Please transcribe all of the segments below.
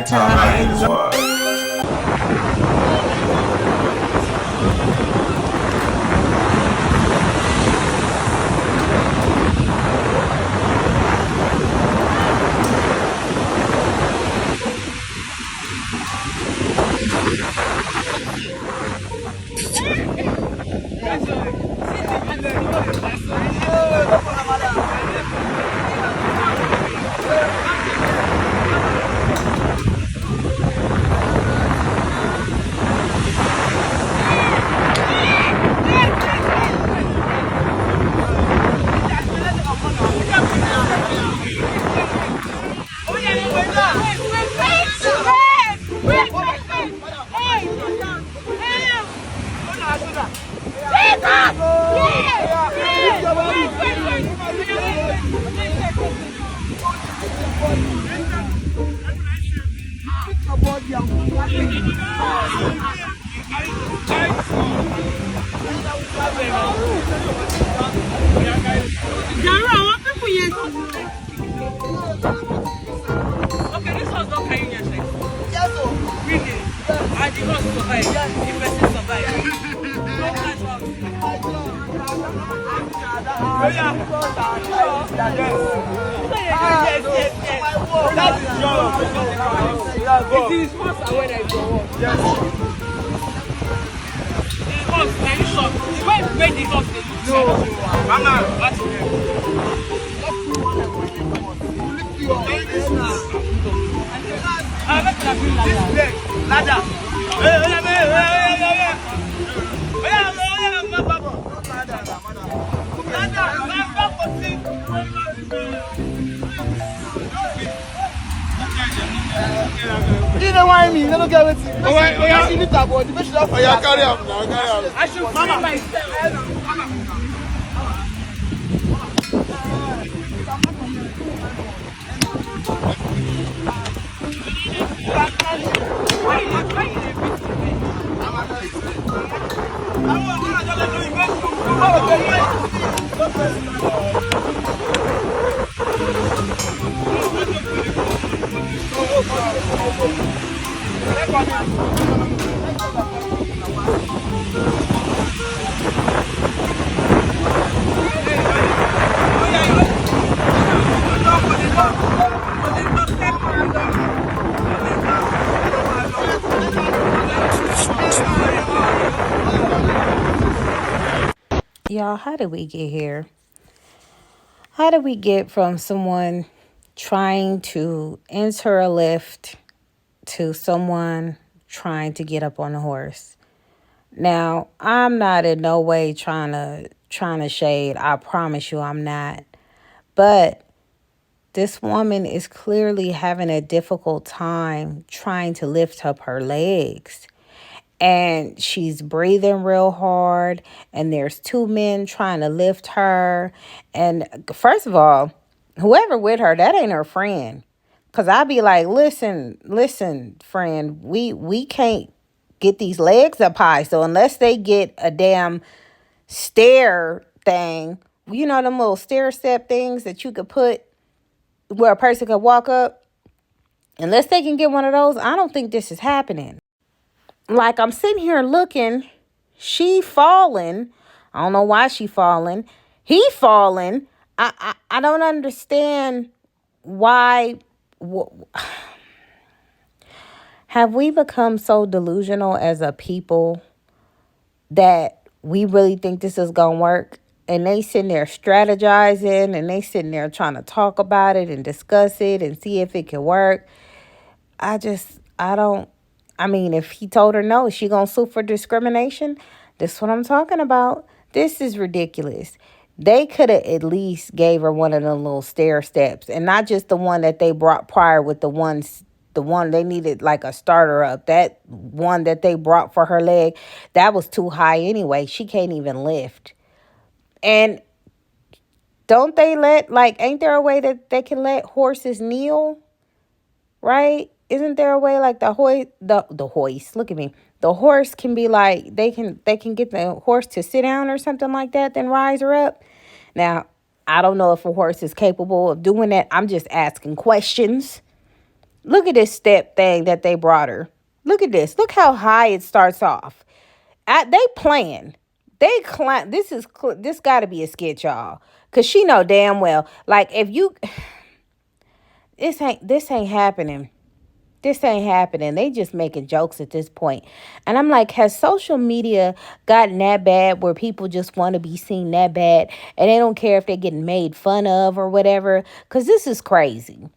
times. Okay, this was not carrying your sex. Yes, so really. I did not survive. The person survived. No catch up. Yes. That is your. It is first when I go. Yes. It was very short. The way it made it up, no. Mama, what's it? You know why me? You don't get it. I need to avoid the best of carry up now. I should free myself. Y'all, how did we get here? How did we get from someone trying to enter a lift to someone trying to get up on a horse? Now, I'm not in no way trying to shade. I promise you I'm not. But this woman is clearly having a difficult time trying to lift up her legs. And she's breathing real hard. And there's two men trying to lift her. And first of all, whoever with her, that ain't her friend. Because I'd be like, listen, friend, we can't get these legs up high. So unless they get a damn stair thing, you know, them little stair step things that you could put where a person could walk up. Unless they can get one of those, I don't think this is happening. Like, I'm sitting here looking, she falling. I don't know why she falling. He falling. I don't understand why. Have we become so delusional as a people that we really think this is going to work? And they sitting there strategizing and they sitting there trying to talk about it and discuss it and see if it can work. I mean, if he told her no, is she going to sue for discrimination? This is what I'm talking about. This is ridiculous. They could have at least gave her one of the little stair steps and not just the one that they brought prior with the one they needed like a starter up. That one that they brought for her leg, that was too high anyway. She can't even lift. And don't they ain't there a way that they can let horses kneel? Right? Isn't there a way like the hoist, look at me. The horse can be like, they can get the horse to sit down or something like that, then rise her up. Now, I don't know if a horse is capable of doing that. I'm just asking questions. Look at this step thing that they brought her. Look at this. Look how high it starts off. They playing. They climb. This got to be a skit, y'all. Cause she know damn well. Like if you, this ain't happening. This ain't happening. They just making jokes at this point. And I'm like, has social media gotten that bad where people just want to be seen that bad and they don't care if they're getting made fun of or whatever? Because this is crazy.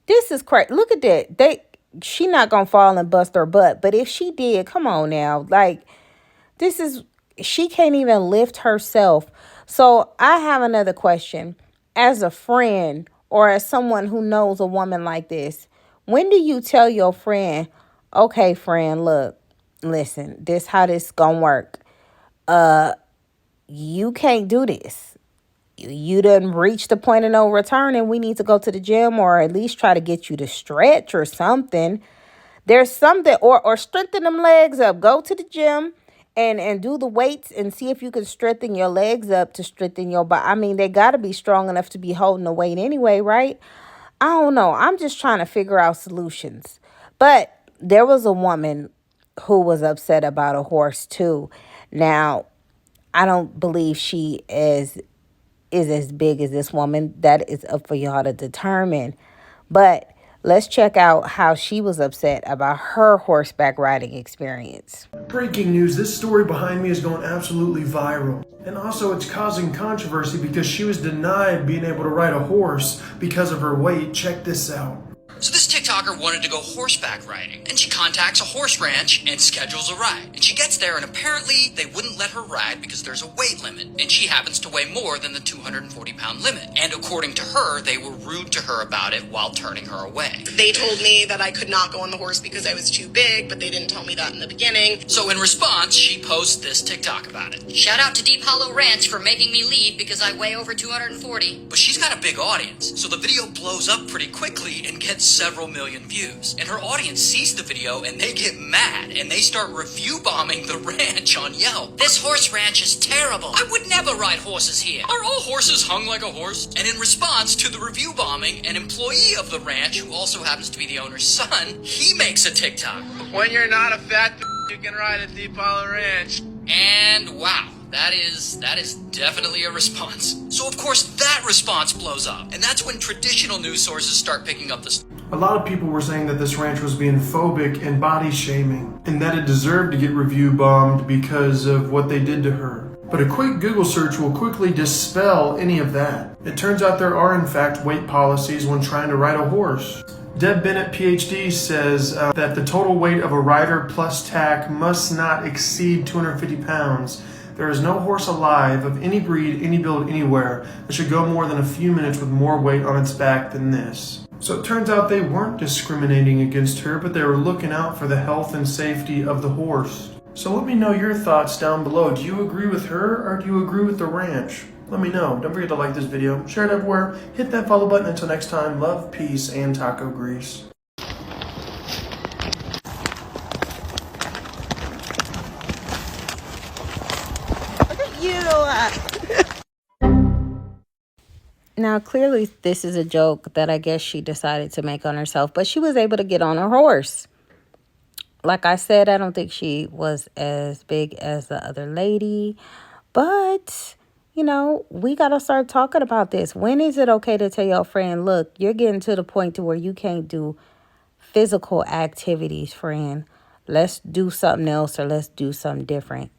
This is crazy. Look at that. She not going to fall and bust her butt. But if she did, come on now. Like, she can't even lift herself. So I have another question. As a friend or as someone who knows a woman like this, when do you tell your friend, okay, friend, look, listen, this how this gonna work. You can't do this. You done reached the point of no return and we need to go to the gym or at least try to get you to stretch or something. There's something, or strengthen them legs up. Go to the gym and do the weights and see if you can strengthen your legs up to strengthen your body. I mean, they got to be strong enough to be holding the weight anyway, right? I don't know. I'm just trying to figure out solutions. But there was a woman who was upset about a horse too. Now, I don't believe she is as big as this woman. That is up for y'all to determine. But let's check out how she was upset about her horseback riding experience. Breaking news, this story behind me is going absolutely viral. And also it's causing controversy because she was denied being able to ride a horse because of her weight. Check this out. So this TikToker wanted to go horseback riding, and she contacts a horse ranch and schedules a ride. And she gets there, and apparently they wouldn't let her ride because there's a weight limit, and she happens to weigh more than the 240-pound limit. And according to her, they were rude to her about it while turning her away. They told me that I could not go on the horse because I was too big, but they didn't tell me that in the beginning. So in response, she posts this TikTok about it. Shout out to Deep Hollow Ranch for making me leave because I weigh over 240. But she's got a big audience, so the video blows up pretty quickly and gets several million views. And her audience sees the video and they get mad and they start review bombing the ranch on Yelp. This horse ranch is terrible. I would never ride horses here. Are all horses hung like a horse? And in response to the review bombing, an employee of the ranch, who also happens to be the owner's son, he makes a TikTok. When you're not a fat you can ride a Deep Hollow Ranch. And wow. That is definitely a response. So of course that response blows up. And that's when traditional news sources start picking up the story. A lot of people were saying that this ranch was being phobic and body shaming, and that it deserved to get review bombed because of what they did to her. But a quick Google search will quickly dispel any of that. It turns out there are in fact weight policies when trying to ride a horse. Deb Bennett, PhD, says that the total weight of a rider plus tack must not exceed 250 pounds. There is no horse alive of any breed, any build, anywhere that should go more than a few minutes with more weight on its back than this. So it turns out they weren't discriminating against her, but they were looking out for the health and safety of the horse. So let me know your thoughts down below. Do you agree with her or do you agree with the ranch? Let me know. Don't forget to like this video, share it everywhere, hit that follow button. Until next time, love, peace, and taco grease. Now, clearly, this is a joke that I guess she decided to make on herself, but she was able to get on her horse. Like I said, I don't think she was as big as the other lady, but, you know, we got to start talking about this. When is it okay to tell your friend, look, you're getting to the point to where you can't do physical activities, friend. Let's do something else or let's do something different.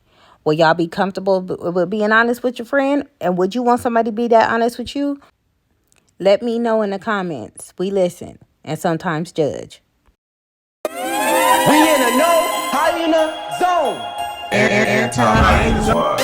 Will y'all be comfortable with being honest with your friend? And would you want somebody to be that honest with you? Let me know in the comments. We listen and sometimes judge. We in a no hyena zone. Anti-hyena zone.